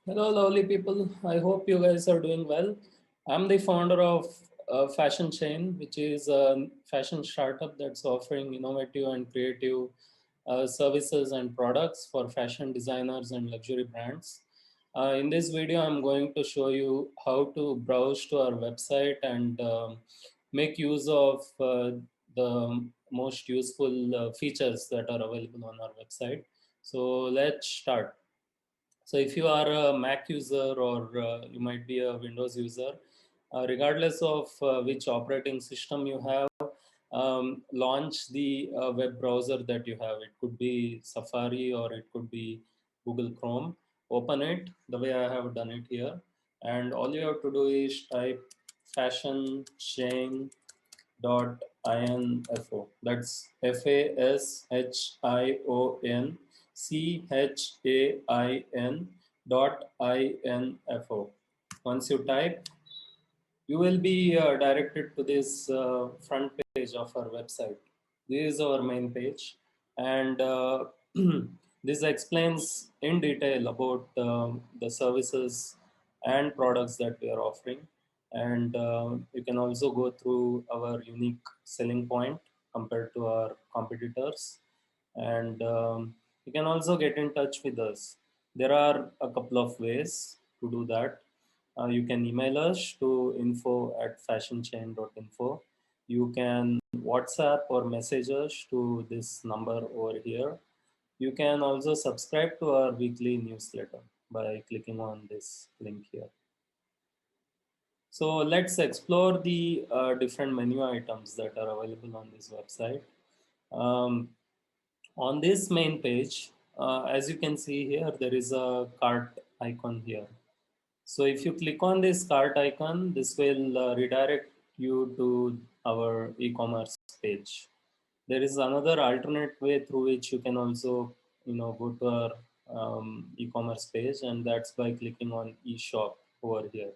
Hello, lovely people. I hope you guys are doing well. I'm the founder of Fashion Chain, which is a fashion startup that's offering innovative and creative services and products for fashion designers and luxury brands. In this video, I'm going to show you how to browse to our website and make use of the most useful features that are available on our website. So let's start. So if you are a Mac user or you might be a Windows user, regardless of which operating system you have, launch the web browser that you have. It could be Safari or it could be Google Chrome. Open it the way I have done it here. And all you have to do is type fashionchain.info. That's FASHIONCHAIN .info. Once you type, you will be directed to this front page of our website. This is our main page, and this explains in detail about the services and products that we are offering. And you can also go through our unique selling point compared to our competitors. And you can also get in touch with us. There are a couple of ways to do that. You can email us to info@fashionchain.info. You can WhatsApp or message us to this number over here. You can also subscribe to our weekly newsletter by clicking on this link here. So let's explore the different menu items that are available on this website. Um, on this main page, as you can see here, there is a cart icon here. So if you click on this cart icon, this will redirect you to our e-commerce page. There is another alternate way through which you can also, go to our e-commerce page, and that's by clicking on e-shop over here.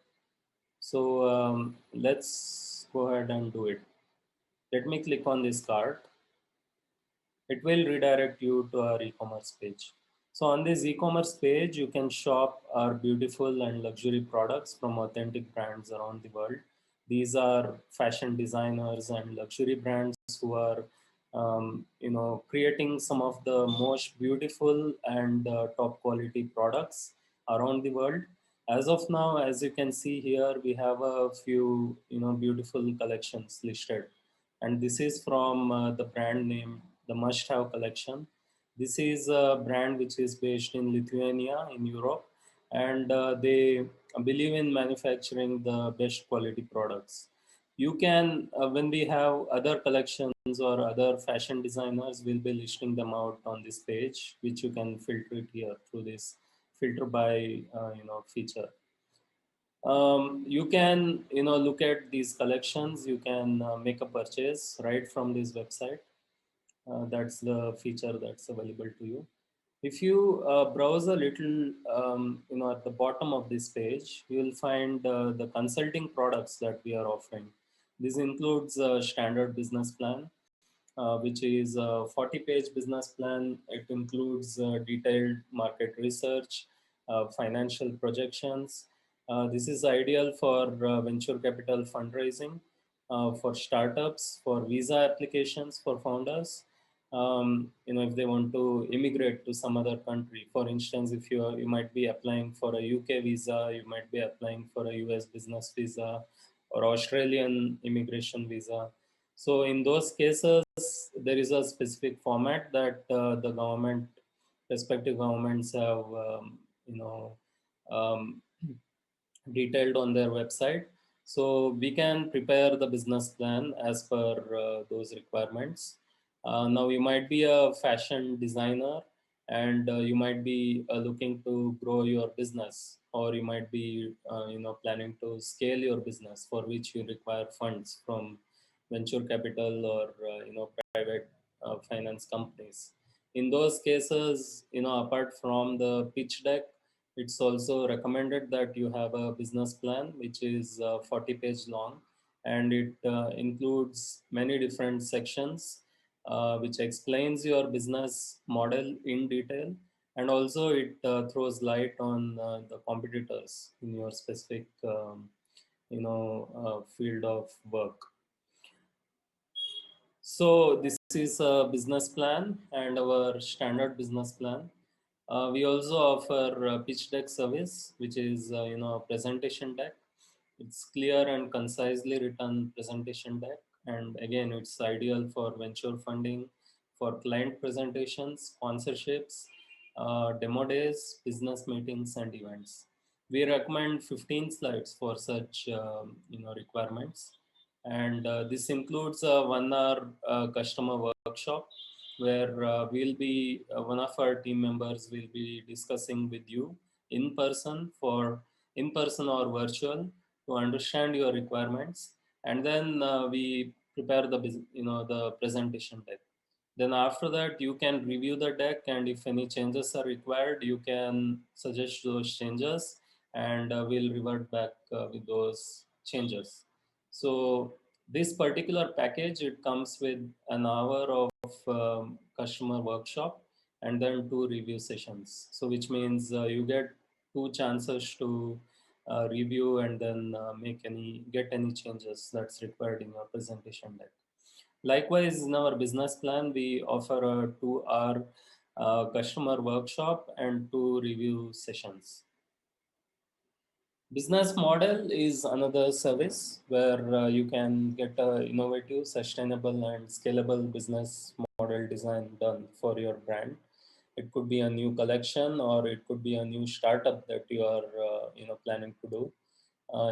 So let's go ahead and do it. Let me click on this cart. It will redirect you to our e-commerce page. So on this e-commerce page, you can shop our beautiful and luxury products from authentic brands around the world. These are fashion designers and luxury brands who are, creating some of the most beautiful and top quality products around the world. As of now, as you can see here, we have a few, beautiful collections listed, and this is from the brand name the Must Have collection. This is a brand which is based in Lithuania in Europe, and they believe in manufacturing the best quality products. You can, when we have other collections or other fashion designers, we'll be listing them out on this page, which you can filter it here through this filter by feature. You can look at these collections. You can make a purchase right from this website. That's the feature that's available to you. If you browse a little, at the bottom of this page, you will find the consulting products that we are offering. This includes a standard business plan, which is a 40-page business plan. It includes detailed market research, financial projections. This is ideal for venture capital fundraising, for startups, for visa applications for founders. If they want to immigrate to some other country, for instance, if you might be applying for a UK visa, you might be applying for a US business visa or Australian immigration visa. So in those cases, there is a specific format that the government, respective governments have, you know, um, detailed on their website. So we can prepare the business plan as per those requirements. Now you might be a fashion designer, and you might be looking to grow your business, or you might be planning to scale your business, for which you require funds from venture capital or private finance companies. In those cases, apart from the pitch deck, it's also recommended that you have a business plan which is 40-page long, and it includes many different sections which explains your business model in detail, And also it throws light on the competitors in your specific field of work. So this is a business plan and our standard business plan. We also offer a pitch deck service, which is a presentation deck. It's clear and concisely written presentation deck, and again, it's ideal for venture funding, for client presentations, sponsorships, demo days, business meetings, and events. We recommend 15 slides for such requirements, and this includes a 1 hour customer workshop where we'll be one of our team members will be discussing with you in person for in person or virtual to understand your requirements, and then we prepare the presentation deck. Then after that you can review the deck, and if any changes are required you can suggest those changes, and we'll revert back with those changes. So this particular package, it comes with an hour of customer workshop and then 2 review sessions, so which means you get 2 chances to review and then get any changes that's required in your presentation deck. Likewise, in our business plan, we offer a 2 hour customer workshop and 2 review sessions. Business model is another service where you can get a innovative, sustainable, and scalable business model design done for your brand. It could be a new collection or it could be a new startup that you are planning to do.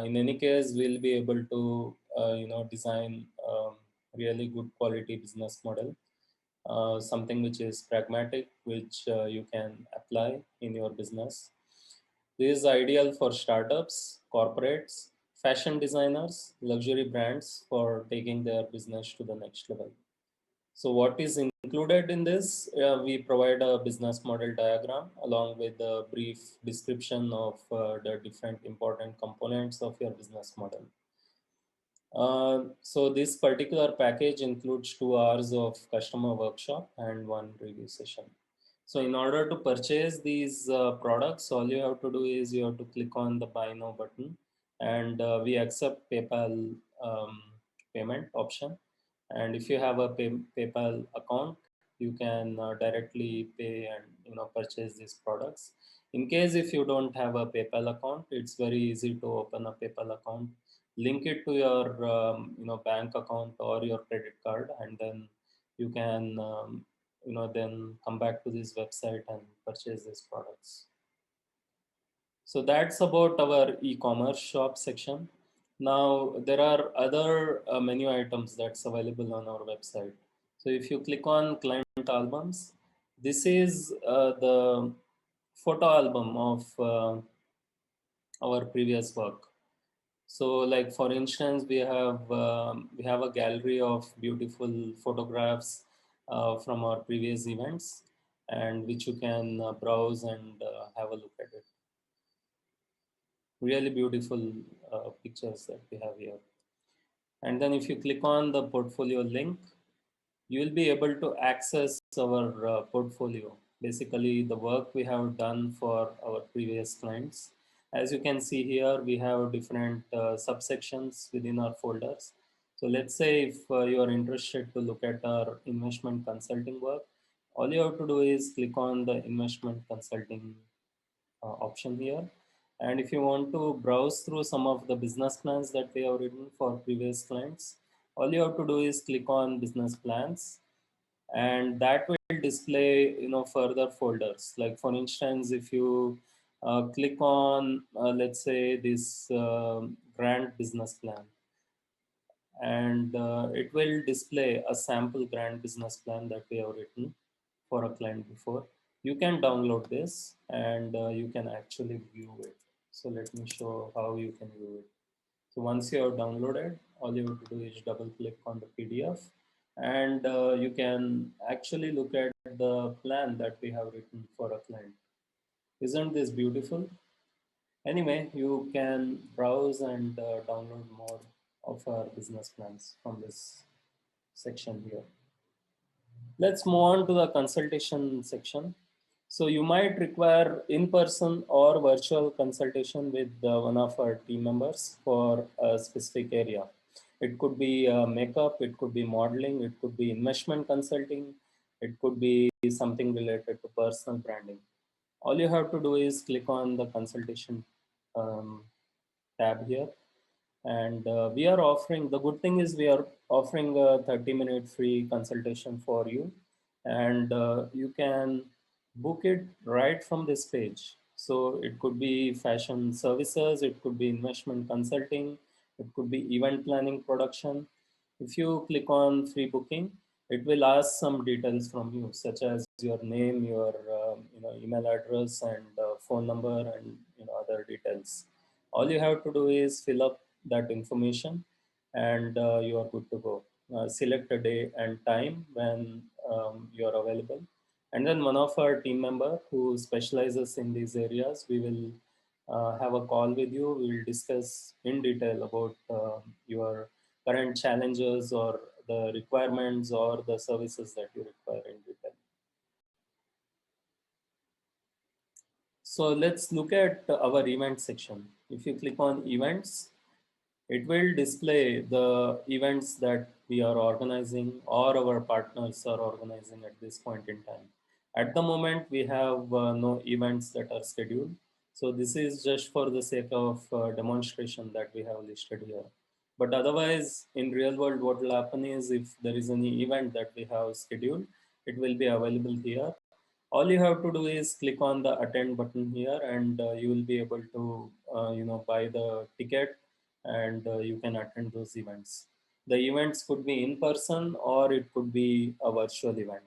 In any case, we'll be able to design really good quality business model, something which is pragmatic, which you can apply in your business. This is ideal for startups, corporates, fashion designers, luxury brands for taking their business to the next level. So what is included in this? We provide a business model diagram along with a brief description of the different important components of your business model. So this particular package includes 2 hours of customer workshop and 1 review session. So in order to purchase these products, all you have to do is you have to click on the buy now button, and we accept PayPal payment option. And if you have a PayPal account, you can directly pay and purchase these products. In case if you don't have a PayPal account, it's very easy to open a PayPal account, link it to your bank account or your credit card, and then you can then come back to this website and purchase these products. So that's about our e-commerce shop section. Now there are other menu items that's available on our website. So if you click on client albums, this is the photo album of our previous work. So like for instance, we have a gallery of beautiful photographs from our previous events, and which you can browse and have a look at it. Really beautiful pictures that we have here. And then if you click on the portfolio link, you will be able to access our portfolio, basically the work we have done for our previous clients. As you can see here, we have different subsections within our folders. So let's say if you are interested to look at our investment consulting work, all you have to do is click on the investment consulting option here. And if you want to browse through some of the business plans that we have written for previous clients, all you have to do is click on business plans, and that will display further folders. Like for instance, if you click on let's say this grant business plan, and it will display a sample grant business plan that we have written for a client before. You can download this and you can actually view it. So let me show how you can view it. So once you have downloaded, all you have to do is double click on the PDF, and you can actually look at the plan that we have written for a client. Isn't this beautiful? Anyway, you can browse and download more of our business plans from this section here. Let's move on to the consultation section. So you might require in-person or virtual consultation with one of our team members for a specific area. It could be makeup, it could be modeling, it could be investment consulting, it could be something related to personal branding. All you have to do is click on the consultation um, tab here, and we are offering, the good thing is we are offering a 30-minute free consultation for you, and you can book it right from this page. So it could be fashion services, it could be investment consulting, it could be event planning production. If you click on free booking, it will ask some details from you, such as your name, your email address, and phone number, and other details. All you have to do is fill up that information, and you are good to go. Select a day and time when you are available, and then one of our team member who specializes in these areas, we will have a call with you. We will discuss in detail about your current challenges or the requirements or the services that you require in detail. So let's look at our event section. If you click on events, it will display the events that we are organizing or our partners are organizing at this point in time. At the moment, we have no events that are scheduled. So this is just for the sake of demonstration that we have listed here. But otherwise, in real world, what will happen is if there is any event that we have scheduled, it will be available here. All you have to do is click on the attend button here, and you will be able to buy the ticket, and you can attend those events. The events could be in person or it could be a virtual event.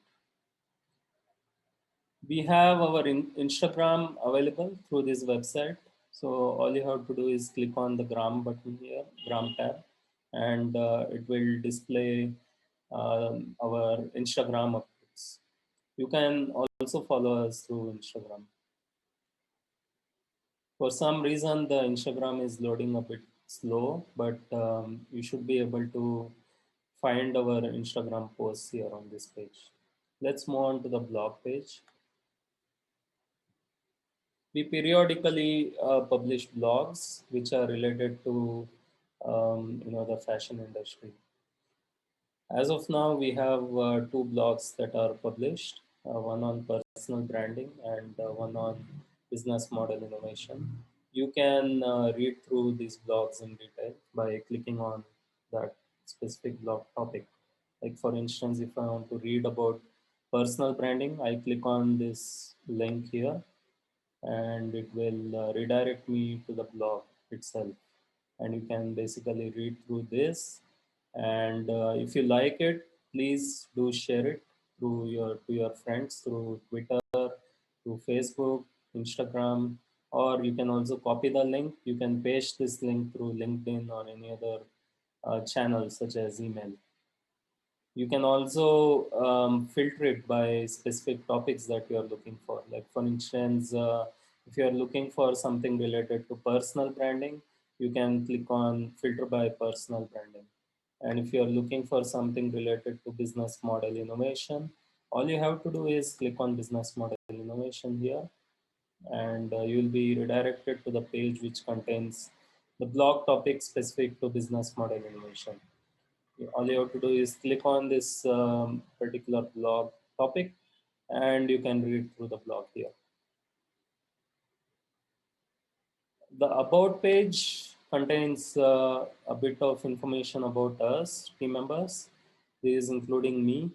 We have our Instagram available through this website. So all you have to do is click on the gram button here, gram tab, and it will display our Instagram updates. You can also follow us through Instagram. For some reason, the Instagram is loading a bit slow, but you should be able to find our Instagram posts here on this page. Let's move on to the blog page. We periodically publish blogs which are related to the fashion industry. As of now, we have two blogs that are published, one on personal branding and one on business model innovation. You can read through these blogs in detail by clicking on that specific blog topic. Like for instance, if I want to read about personal branding, I click on this link here, and it will redirect me to the blog itself. And you can basically read through this, and if you like it, please do share it through your to your friends through Twitter, through Facebook, Instagram, or you can also copy the link. You can paste this link through LinkedIn or any other channel such as email. You can also filter it by specific topics that you are looking for. Like for instance, if you are looking for something related to personal branding, you can click on filter by personal branding. And if you are looking for something related to business model innovation, all you have to do is click on business model innovation here, and you will be redirected to the page which contains the blog topic specific to business model innovation. All you have to do is click on this particular blog topic, and you can read through the blog here. The about page contains a bit of information about us, team members. This is including me,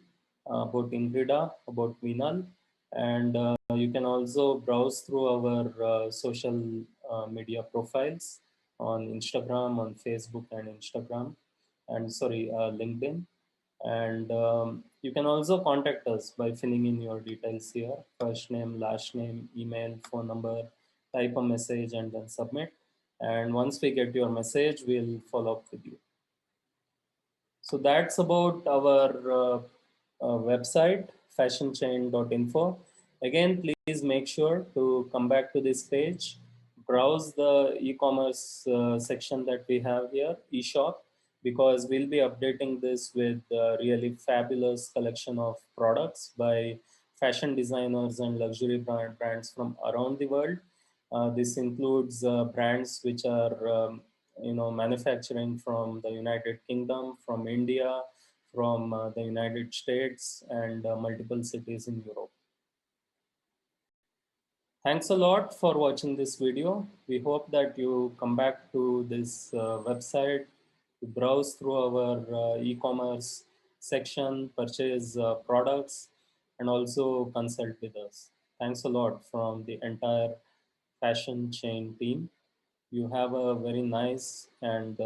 about Ingrida, about Vinal, and you can also browse through our social media profiles on Instagram, on Facebook and Instagram, and sorry, LinkedIn. And you can also contact us by filling in your details here: first name, last name, email, phone number. Type a message and then submit. And once we get your message, we'll follow up with you. So that's about our website, fashionchain.info. Again, please make sure to come back to this page, browse the e-commerce section that we have here, eShop, because we'll be updating this with really fabulous collection of products by fashion designers and luxury brands from around the world. This includes brands which are manufacturing from the United Kingdom, from India, from the United States, and multiple cities in Europe. Thanks a lot for watching this video. We hope that you come back to this website to browse through our e-commerce section, purchase products, and also consult with us. Thanks a lot from the entire fashion chain team. You have a very nice and